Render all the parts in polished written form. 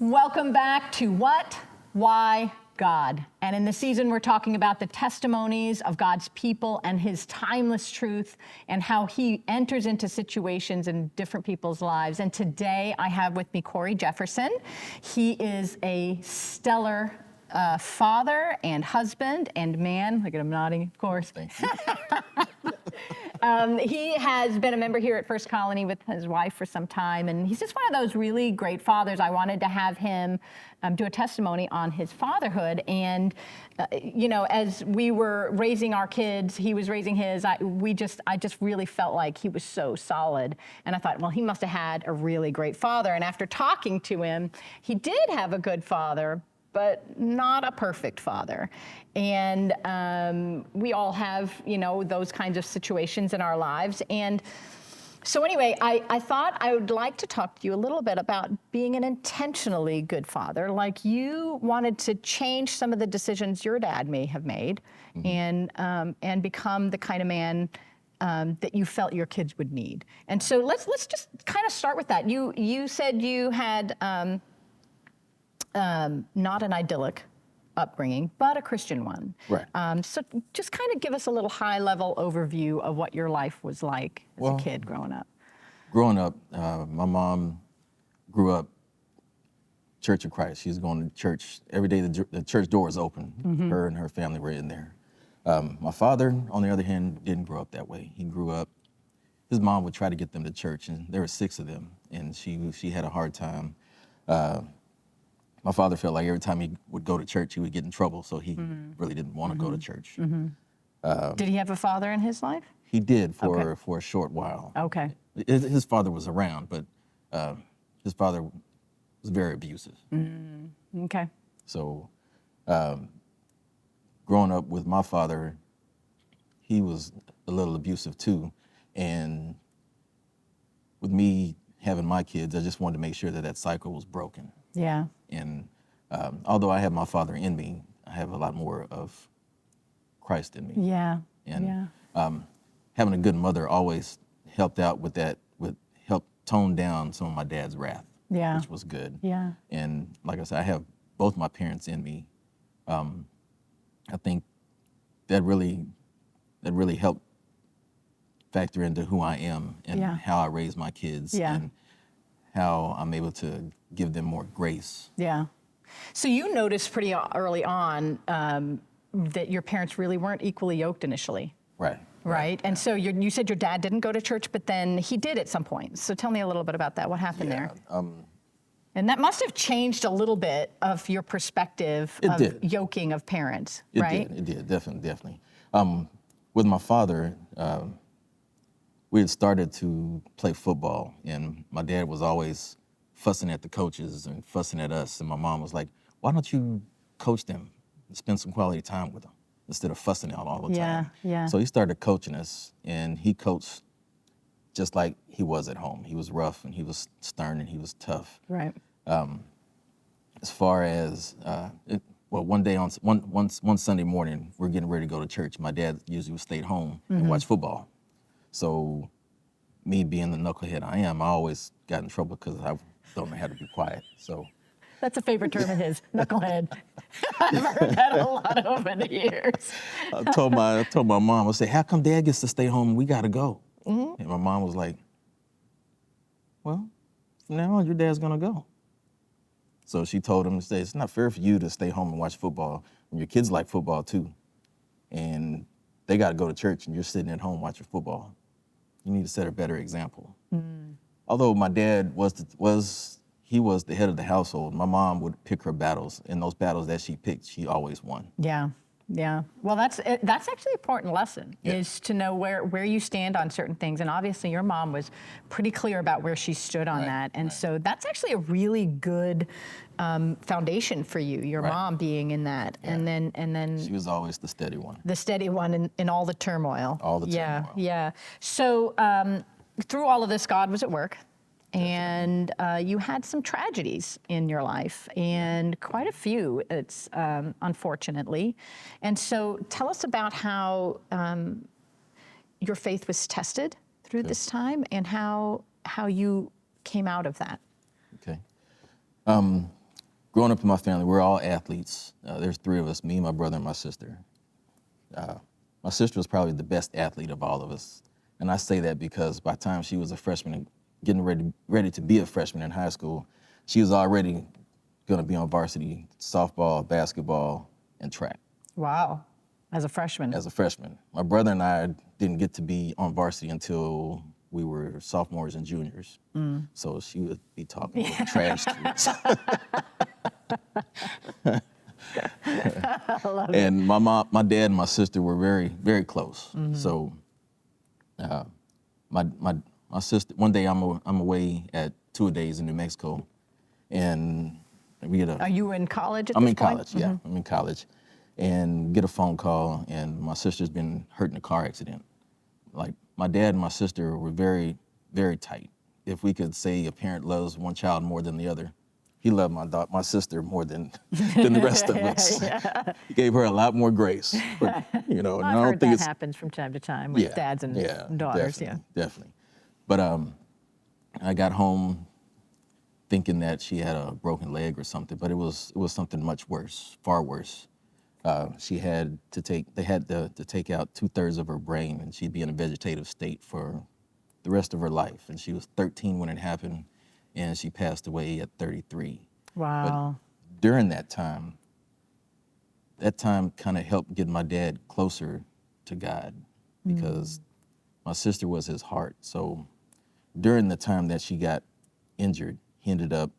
Welcome back to What, Why, God. And in this season, we're talking about the testimonies of God's people and his timeless truth and how he enters into situations in different people's lives. And today I have with me Corey Jefferson. He is a stellar father and husband and man. Look at him nodding, of course. Thank you. He has been a member here at First Colony with his wife for some time, and he's just one of those really great fathers. I wanted to have him do a testimony on his fatherhood. And, as we were raising our kids, he was raising his, I just really felt like he was so solid. And I thought, well, he must have had a really great father. And after talking to him, he did have a good father, but not a perfect father. And we all have, those kinds of situations in our lives. And so anyway, I thought I would like to talk to you a little bit about being an intentionally good father. Like you wanted to change some of the decisions your dad may have made, mm-hmm. and become the kind of man that you felt your kids would need. And so let's just kind of start with that. You said you had not an idyllic upbringing, but a Christian one. Right. So just kind of give us a little high-level overview of what your life was like as a kid growing up. Growing up, my mom grew up Church of Christ. She was going to church every day. The church door was open. Mm-hmm. Her and her family were in there. My father, on the other hand, didn't grow up that way. He grew up, his mom would try to get them to church, and there were 6 of them, and she had a hard time. My father felt like every time he would go to church, he would get in trouble, so he really didn't want to go to church. Mm-hmm. Did he have a father in his life? He did for a short while. Okay. His father was around, but his father was very abusive. Okay. So growing up with my father, he was a little abusive too. And with me having my kids, I just wanted to make sure that cycle was broken. Yeah. And although I have my father in me, I have a lot more of Christ in me. Yeah. And having a good mother always helped out with that, helped tone down some of my dad's wrath, which was good. Yeah. And like I said, I have both my parents in me. I think that really helped factor into who I am and how I raise my kids and how I'm able to give them more grace. Yeah. So you noticed pretty early on that your parents really weren't equally yoked initially. Right? And so you said your dad didn't go to church, but then he did at some point. So tell me a little bit about that. What happened there? And that must have changed a little bit of your perspective of yoking of parents, right? It did, definitely. With my father, we had started to play football, and my dad was always fussing at the coaches and fussing at us, and my mom was like, why don't you coach them and spend some quality time with them instead of fussing out all the time? Yeah. So he started coaching us, and he coached just like he was at home. He was rough, and he was stern, and he was tough. Right. As far as, one day one Sunday morning, we're getting ready to go to church. My dad usually would stay at home and watch football. So me being the knucklehead I am, I always got in trouble because I don't know how to be quiet. So that's a favorite term of his, knucklehead. I've heard that a lot over the years. I told my mom, I said, how come Dad gets to stay home and we got to go? Mm-hmm. And my mom was like, well, from now on, your dad's going to go. So she told him, it's not fair for you to stay home and watch football when your kids like football too. And they got to go to church and you're sitting at home watching football. You need to set a better example. Although my dad was the head of the household, my mom would pick her battles, and those battles that she picked, she always won. Yeah. Well, that's actually an important lesson, is to know where you stand on certain things. And obviously your mom was pretty clear about where she stood on that. And so that's actually a really good foundation for you, your mom being in that. Yeah. And then she was always the steady one. The steady one in all the turmoil. All the turmoil. Yeah. So through all of this, God was at work. And you had some tragedies in your life, and quite a few, it's unfortunately. And so tell us about how your faith was tested through this time, and how you came out of that. Okay. growing up in my family, we're all athletes. There's 3 of us, me, my brother, and my sister. My sister was probably the best athlete of all of us. And I say that because by the time she was a freshman and getting ready to be a freshman in high school, she was already going to be on varsity softball, basketball, and track. Wow. As a freshman. As a freshman. My brother and I didn't get to be on varsity until we were sophomores and juniors. So she would be talking trash to us. I love it. And my mom, my dad, and my sister were very, very close. So, my sister. One day I'm away at 2-a-days in New Mexico, and we get a. Are you in college at I'm this in point? college. Yeah, I'm in college, and get a phone call, and my sister's been hurt in a car accident. Like my dad and my sister were very, very tight. If we could say a parent loves one child more than the other, he loved my sister more than the rest of us. Yeah. He gave her a lot more grace. But, and Well, I I've don't heard think that it's happens from time to time with dads and daughters. Definitely. But I got home thinking that she had a broken leg or something, but it was something much worse, far worse. They had to take out 2/3 of her brain, and she'd be in a vegetative state for the rest of her life. And she was 13 when it happened, and she passed away at 33. Wow. But during that time kind of helped get my dad closer to God, because my sister was his heart. So during the time that she got injured, he ended up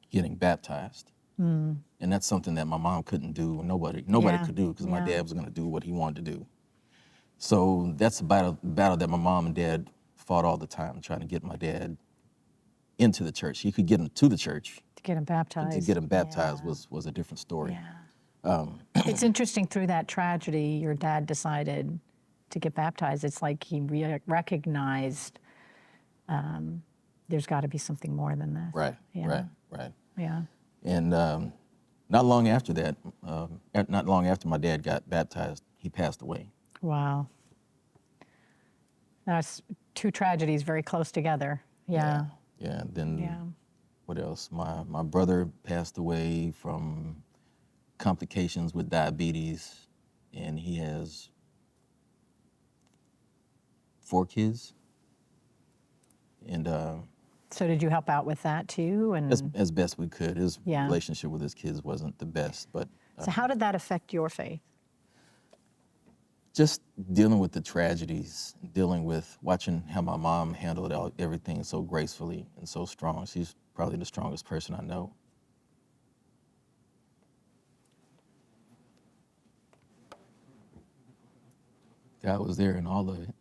getting baptized. And that's something that my mom couldn't do, and nobody Yeah. could do, because my Yeah. dad was going to do what he wanted to do. So that's a battle that my mom and dad fought all the time, trying to get my dad into the church. He could get him to the church, To get him but baptized. to get him baptized was a different story. Yeah. It's interesting, through that tragedy, your dad decided to get baptized. It's like he recognized there's got to be something more than this. Right, Yeah. right. Yeah. And not long after that, not long after my dad got baptized, he passed away. Wow. That's 2 tragedies very close together. Yeah. Yeah. And then Yeah. what else? My brother passed away from complications with diabetes, and he has 4 kids. And So did you help out with that too? And as best we could. His Yeah. relationship with his kids wasn't the best, but so how did that affect your faith? just dealing with the tragedies, dealing with watching how my mom handled everything so gracefully and so strong. She's probably the strongest person I know. God was there in all of it.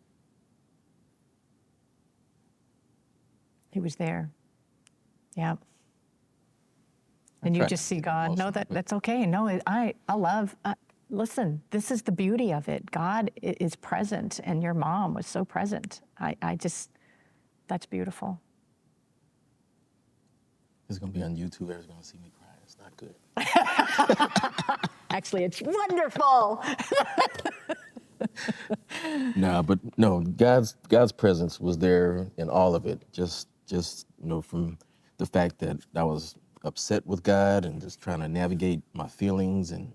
He was there. Yeah. And you tried just to see get God. No, emotional, but- that's okay. No, I love. Listen, this is the beauty of it. God is present, and your mom was so present. I just, that's beautiful. It's gonna be on YouTube. Everyone's gonna see me cry. It's not good. Actually, it's wonderful. Nah, but no, God's presence was there in all of it. Just from the fact that I was upset with God and just trying to navigate my feelings and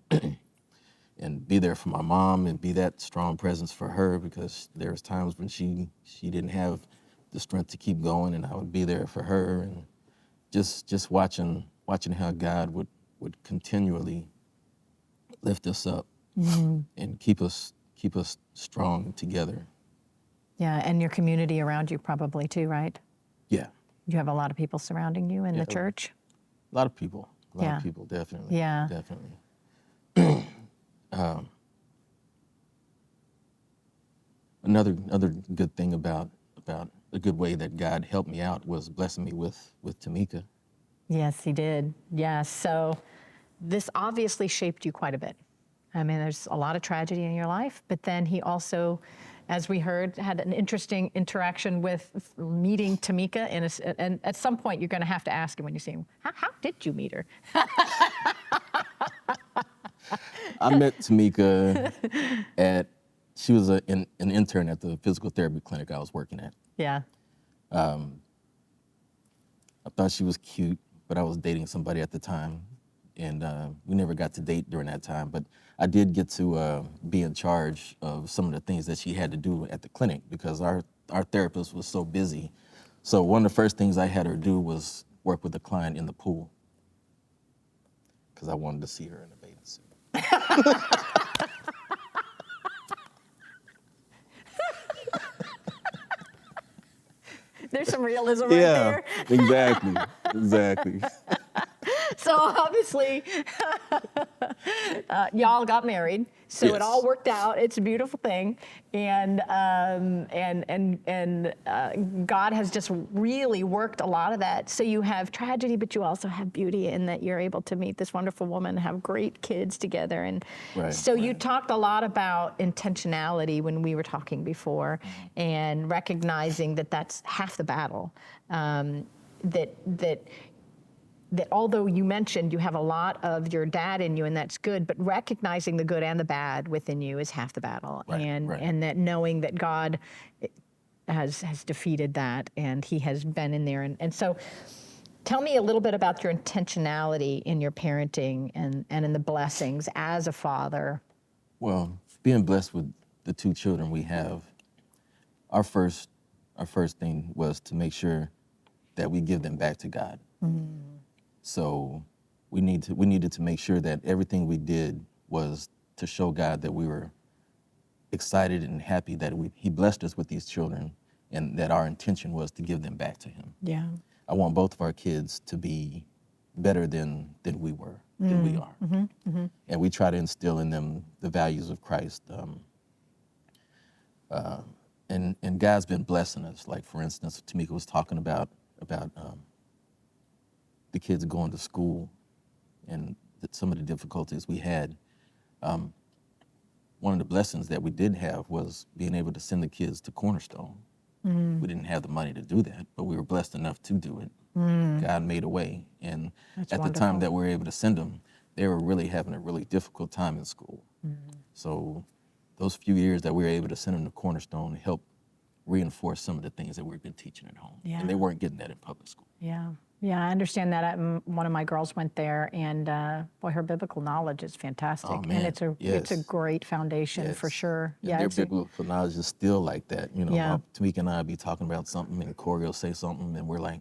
and be there for my mom and be that strong presence for her, because there was times when she didn't have the strength to keep going, and I would be there for her, and just watching how God would continually lift us up and keep us strong together. Yeah, and your community around you probably too, right? Yeah, You have a lot of people surrounding you in Yeah. the church. a lot of people, Yeah. definitely. Yeah. Definitely. Another good thing about a good way that God helped me out was blessing me with Tamika. Yes, he did. Yes. So this obviously shaped you quite a bit. I mean, there's a lot of tragedy in your life, but then he also, as we heard, had an interesting interaction with meeting Tamika. And at some point, you're going to have to ask him when you see him, how did you meet her? I met Tamika she was an intern at the physical therapy clinic I was working at. Yeah. I thought she was cute, but I was dating somebody at the time, and we never got to date during that time. But I did get to be in charge of some of the things that she had to do at the clinic because our therapist was so busy. So one of the first things I had her do was work with the client in the pool because I wanted to see her in a bathing suit. There's some realism right there. Exactly. So obviously, y'all got married. So Yes. it all worked out. It's a beautiful thing, and God has just really worked a lot of that. So you have tragedy, but you also have beauty in that you're able to meet this wonderful woman, have great kids together, and Right, so you right. talked a lot about intentionality when we were talking before, and recognizing that that's half the battle. That although you mentioned you have a lot of your dad in you, and that's good, but recognizing the good and the bad within you is half the battle. Right, and right. and that knowing that God has defeated that, and he has been in there. And so tell me a little bit about your intentionality in your parenting and in the blessings as a father. Well, being blessed with the two children we have, our first thing was to make sure that we give them back to God. So we needed to make sure that everything we did was to show God that we were excited and happy that he blessed us with these children, and that our intention was to give them back to him. Yeah. I want both of our kids to be better than we were, than we are. And we try to instill in them the values of Christ. And God's been blessing us. Like, for instance, Tamika was talking about the kids going to school and some of the difficulties we had. One of the blessings that we did have was being able to send the kids to Cornerstone. We didn't have the money to do that, but we were blessed enough to do it. God made a way. And That's at wonderful. the time that we were able to send them, they were really having a really difficult time in school. So those few years that we were able to send them to Cornerstone helped reinforce some of the things that we've been teaching at home. Yeah. And they weren't getting that in public school. Yeah. Yeah, I understand that. One of my girls went there, and boy, her biblical knowledge is fantastic. Oh, man. And it's a Yes. great foundation for Yes. sure. And Yeah, their it's a- biblical knowledge is still like that. You know, Yeah. Tamika and I be talking about something, and Corey will say something, and we're like,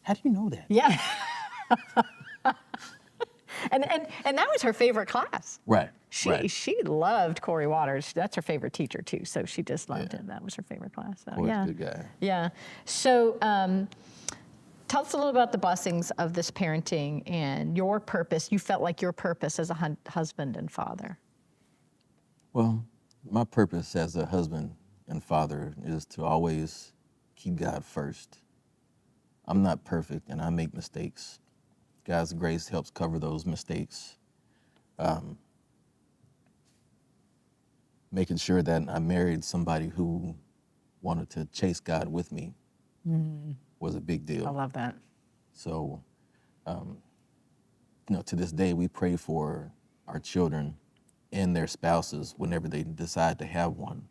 how do you know that? yeah. and that was her favorite class. Right. She loved Corey Waters. That's her favorite teacher too. So she just loved Yeah. him. That was her favorite class. So, Corey's yeah. a good guy. Yeah. So tell us a little about the blessings of this parenting and your purpose. You felt like your purpose as a husband and father. Well, my purpose as a husband and father is to always keep God first. I'm not perfect, and I make mistakes. God's grace helps cover those mistakes. Making sure that I married somebody who wanted to chase God with me was a big deal. I love that. So, to this day, we pray for our children and their spouses whenever they decide to have one,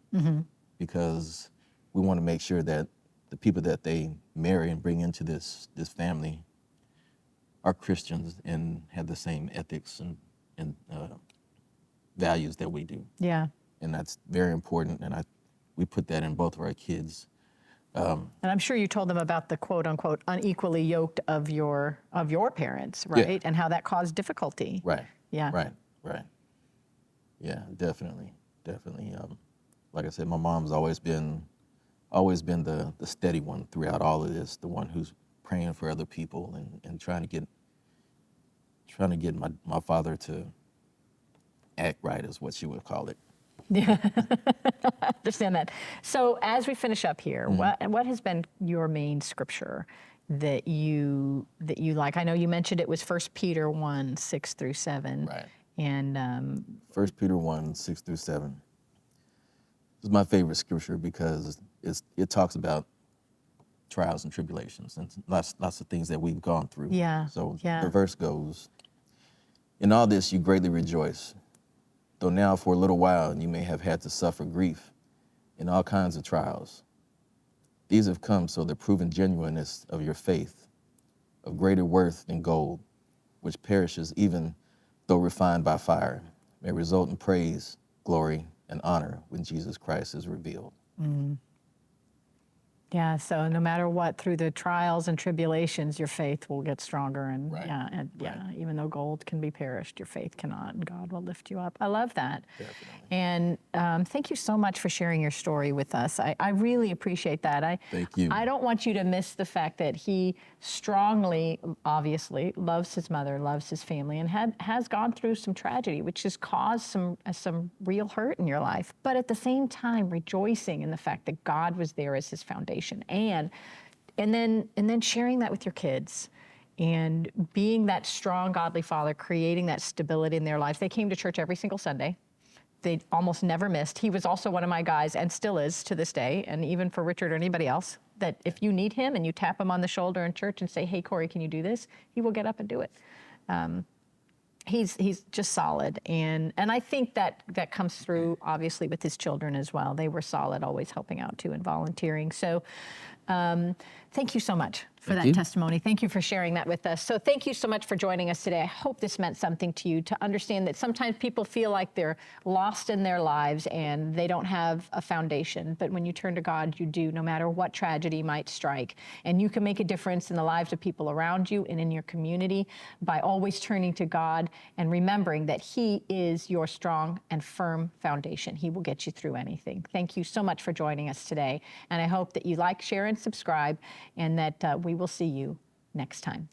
because we want to make sure that the people that they marry and bring into this family are Christians and have the same ethics and values that we do. Yeah. And that's very important, and we put that in both of our kids. And I'm sure you told them about the quote unquote unequally yoked of your parents, right? Yeah. And how that caused difficulty. Right. Yeah. Right. Yeah, definitely. Like I said, my mom's always been the steady one throughout all of this, the one who's praying for other people and trying to get my father to act right, is what she would call it. Yeah, I understand that. So as we finish up here, what has been your main scripture that you like? I know you mentioned it was 1 Peter 1, 6 through 7. Right. And 1 Peter 1, 6 through 7. This is my favorite scripture because it talks about trials and tribulations and lots of things that we've gone through. Yeah, So yeah. the verse goes, "In all this you greatly rejoice, though now for a little while you may have had to suffer grief in all kinds of trials. These have come so the proven genuineness of your faith, of greater worth than gold, which perishes even though refined by fire, may result in praise, glory, and honor when Jesus Christ is revealed. Yeah, so no matter what, through the trials and tribulations, your faith will get stronger. And Right. Even though gold can be perished, your faith cannot, and God will lift you up. I love that. Definitely. And thank you so much for sharing your story with us. I really appreciate that. Thank you. I don't want you to miss the fact that he strongly, obviously, loves his mother, loves his family, and has gone through some tragedy, which has caused some real hurt in your life. But at the same time, rejoicing in the fact that God was there as his foundation, and then sharing that with your kids. And being that strong, godly father, creating that stability in their lives. They came to church every single Sunday. They almost never missed. He was also one of my guys, and still is to this day, and even for Richard or anybody else, that if you need him and you tap him on the shoulder in church and say, hey, Corey, can you do this? He will get up and do it. He's just solid. And I think that comes through, obviously, with his children as well. They were solid, always helping out, too, and volunteering. So thank you so much for that testimony. Thank you for sharing that with us. So thank you so much for joining us today. I hope this meant something to you, to understand that sometimes people feel like they're lost in their lives and they don't have a foundation. But when you turn to God, you do, no matter what tragedy might strike. And you can make a difference in the lives of people around you and in your community by always turning to God and remembering that he is your strong and firm foundation. He will get you through anything. Thank you so much for joining us today. And I hope that you like, share, and subscribe, and that we will see you next time.